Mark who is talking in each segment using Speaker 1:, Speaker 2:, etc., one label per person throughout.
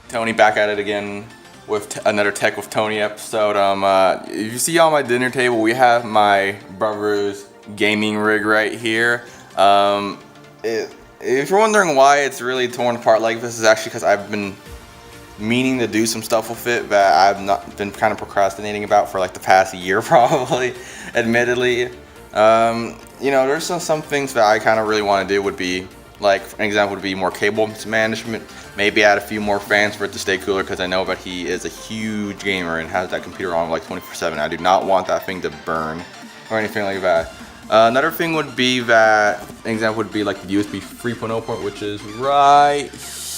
Speaker 1: Tony back at it again with another Tech with Tony episode. If you see on my dinner table, we have my brother's gaming rig right here. If you're wondering why it's really torn apart like this, is actually because I've been meaning to do some stuff with it that I've not been kind of procrastinating about for like the past year probably, admittedly. You know, there's some things that I kind of really want to do would be, like, for an example would be more cable management, maybe add a few more fans for it to stay cooler, because I know that he is a huge gamer and has that computer on like 24/7. I do not want that thing to burn or anything like that. Another thing would be that, an example would be like the USB 3.0 port, which is right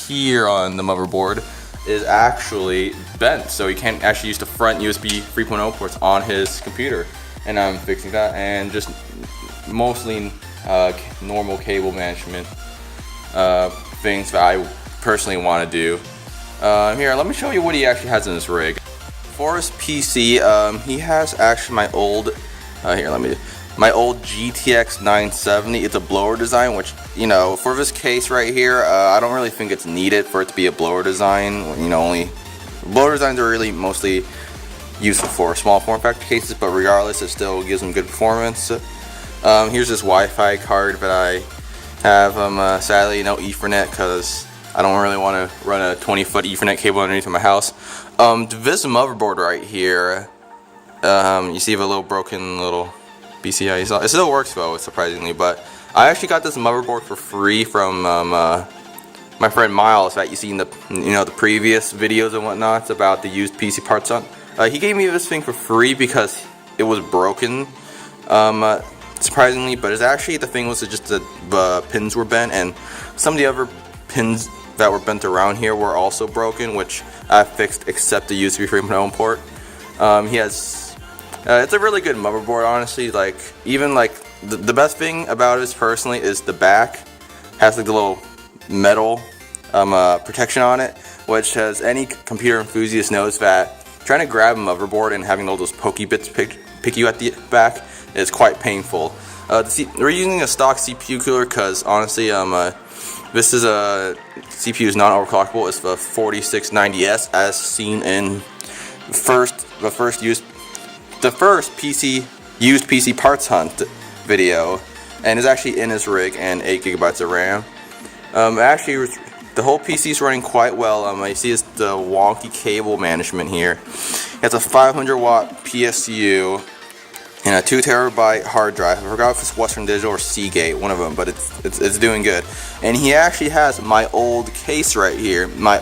Speaker 1: here on the motherboard, is actually bent, so he can't actually use the front USB 3.0 ports on his computer, and I'm fixing that, and just mostly normal cable management things that I personally want to do. Here, let me show you what he actually has in this rig. For his PC, he has actually my old my old GTX 970. It's a blower design, which, you know, for this case right here, I don't really think it's needed for it to be a blower design. You know, only blower designs are really mostly useful for small form factor cases, but regardless, it still gives them good performance. Here's this Wi-Fi card that I have. Sadly, no Ethernet, because I don't really want to run a 20-foot Ethernet cable underneath my house. This motherboard right here, you see the little broken little BCI. It still works though, surprisingly. But I actually got this motherboard for free from my friend Miles, that you see in the the previous videos and whatnot about the used PC parts on. He gave me this thing for free because it was broken. Surprisingly, but it's actually, the thing was just the pins were bent, and some of the other pins that were bent around here were also broken, which I fixed except the USB 3.0 port. He has it's a really good motherboard, honestly. Like, even like the best thing about it personally is the back has like the little metal protection on it, which, as any computer enthusiast knows, that trying to grab a motherboard and having all those pokey bits pick you at the back is quite painful. We're using a stock CPU cooler because, honestly, this is a CPU is not overclockable. It's the 4690S, as seen in the first used PC parts hunt video, and is actually in his rig, and 8 gigabytes of RAM. Actually, the whole PC is running quite well. You see the wonky cable management here. It has a 500 watt PSU and a 2 terabyte hard drive. I forgot if it's Western Digital or Seagate, one of them, but it's doing good. And he actually has my old case right here. My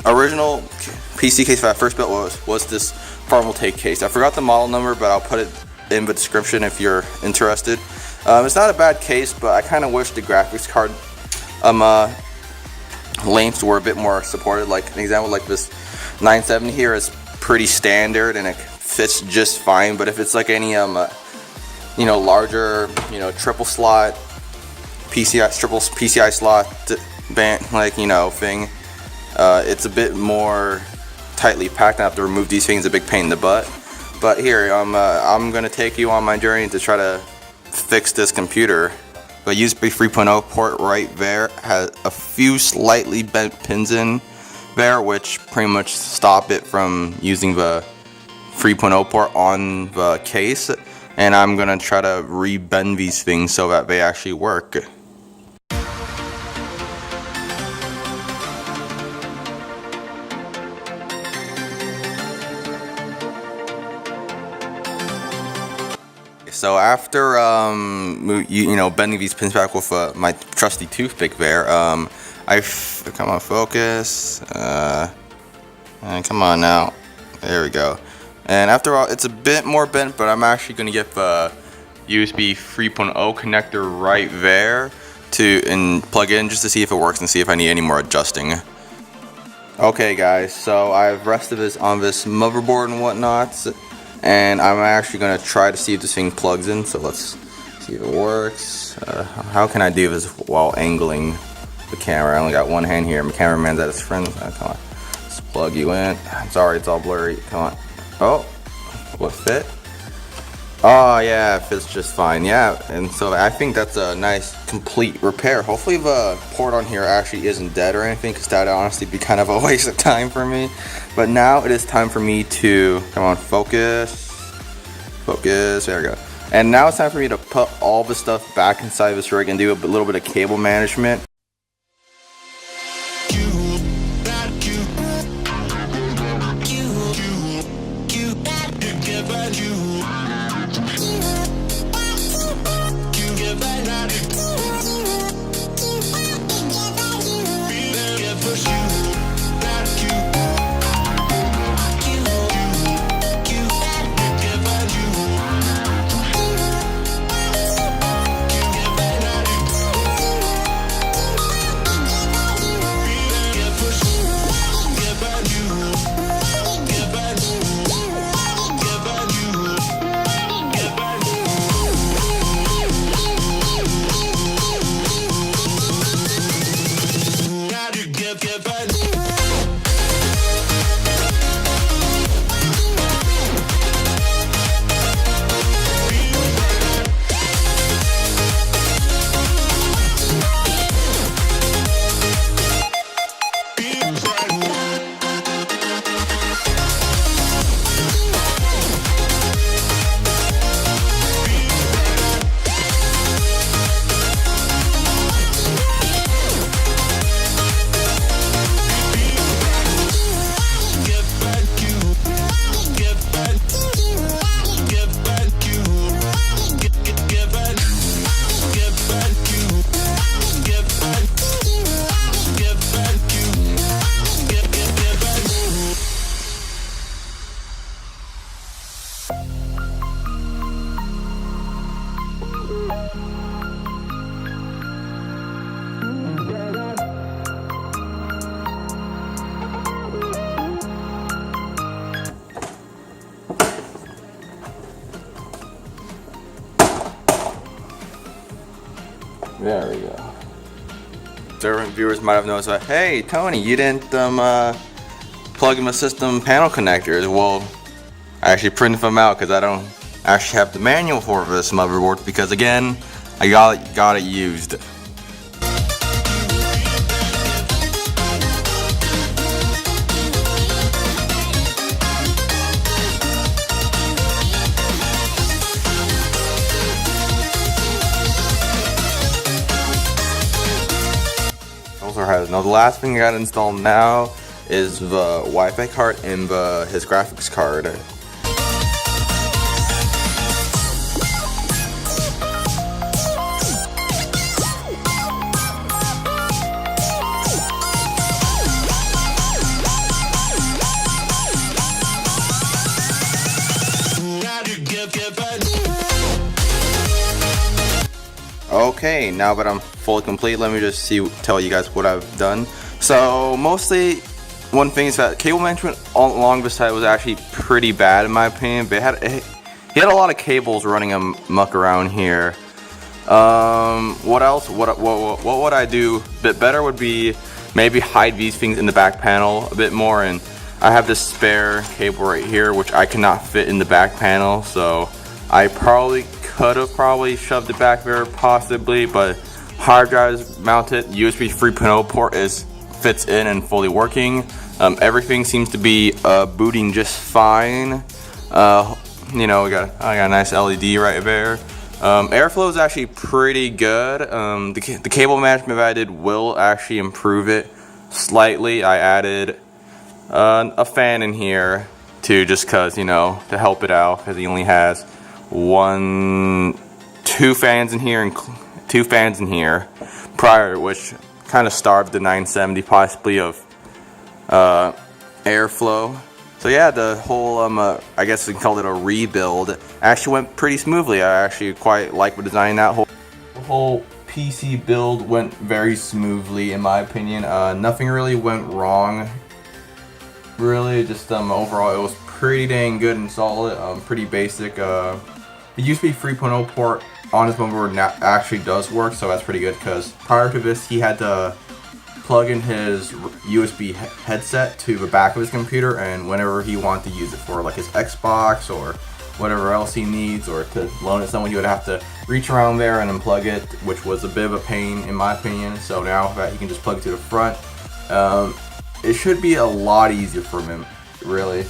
Speaker 1: original PC case that I first built was this Thermaltake case. I forgot the model number, but I'll put it in the description if you're interested. It's not a bad case, but I kind of wish the graphics card lengths were a bit more supported. Like, an example, like this 970 here is pretty standard and it fits just fine, but if it's like any larger, triple slot triple PCI slot band, thing, it's a bit more tightly packed. I have to remove these things, a big pain in the butt. But here, I'm gonna take you on my journey to try to fix this computer. The USB 3.0 port right there has a few slightly bent pins in there, which pretty much stop it from using the 3.0 port on the case, and I'm gonna try to re-bend these things so that they actually work. So after bending these pins back with my trusty toothpick there, come on, focus, and come on now, there we go. And after all, it's a bit more bent, but I'm actually going to get the USB 3.0 connector right there and plug in just to see if it works and see if I need any more adjusting. Okay guys, so I've rested this on this motherboard and whatnot, and I'm actually going to try to see if this thing plugs in. So let's see if it works. How can I do this while angling the camera? I only got one hand here. My cameraman's at his friend's. Come on, let's plug you in. I'm sorry, it's all blurry. Come on. Oh, will it fit? Oh yeah, it fits just fine. Yeah, and so I think that's a nice complete repair. Hopefully the port on here actually isn't dead or anything, because that would honestly be kind of a waste of time for me. But now it is time for me to, come on, focus, there we go. And now it's time for me to put all the stuff back inside this rig and do a little bit of cable management. There we go. Certain viewers might have noticed that, hey Tony, you didn't plug in the system panel connectors. Well, I actually printed them out because I don't actually have the manual for this motherboard, because again, I got it used. Now the last thing I got installed now is the Wi-Fi card and his graphics card. Okay, now that I'm fully complete, let me just tell you guys what I've done. So mostly, one thing is that cable management along this side was actually pretty bad in my opinion. But he had a lot of cables running amok around here. What else? What would I do a bit better would be maybe hide these things in the back panel a bit more. And I have this spare cable right here which I cannot fit in the back panel, so I could have shoved it back there possibly, but hard drives mounted, USB 3.0 port fits in and fully working. Everything seems to be booting just fine. You know, I got a nice LED right there. Airflow is actually pretty good. The cable management that I did will actually improve it slightly. I added a fan in here too, just cause, you know, to help it out, because he only has two fans in here and two fans in here prior, which kind of starved the 970 possibly of airflow. So yeah, the whole I guess we can call it a rebuild, actually went pretty smoothly. I actually quite like the design. The whole PC build went very smoothly in my opinion. Nothing really went wrong. Really, just overall it was pretty dang good and solid. Pretty basic. The USB 3.0 port on his motherboard actually does work, so that's pretty good, because prior to this he had to plug in his USB headset to the back of his computer, and whenever he wanted to use it for like his Xbox or whatever else he needs, or to loan it to someone, he would have to reach around there and unplug it, which was a bit of a pain in my opinion. So now that he can just plug it to the front, it should be a lot easier for him, really.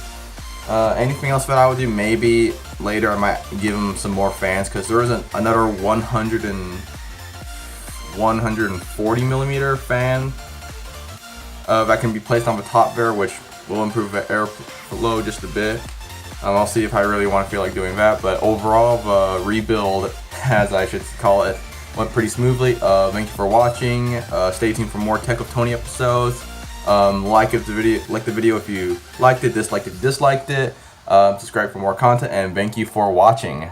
Speaker 1: Anything else that I would do? Maybe later I might give him some more fans, because there is another 140 millimeter fan that can be placed on the top there, which will improve the airflow just a bit. I'll see if I really want to feel like doing that, but overall the rebuild, as I should call it, went pretty smoothly. Thank you for watching. Stay tuned for more Tech with Tony episodes. Like the video if you liked it, disliked it, subscribe for more content, and thank you for watching.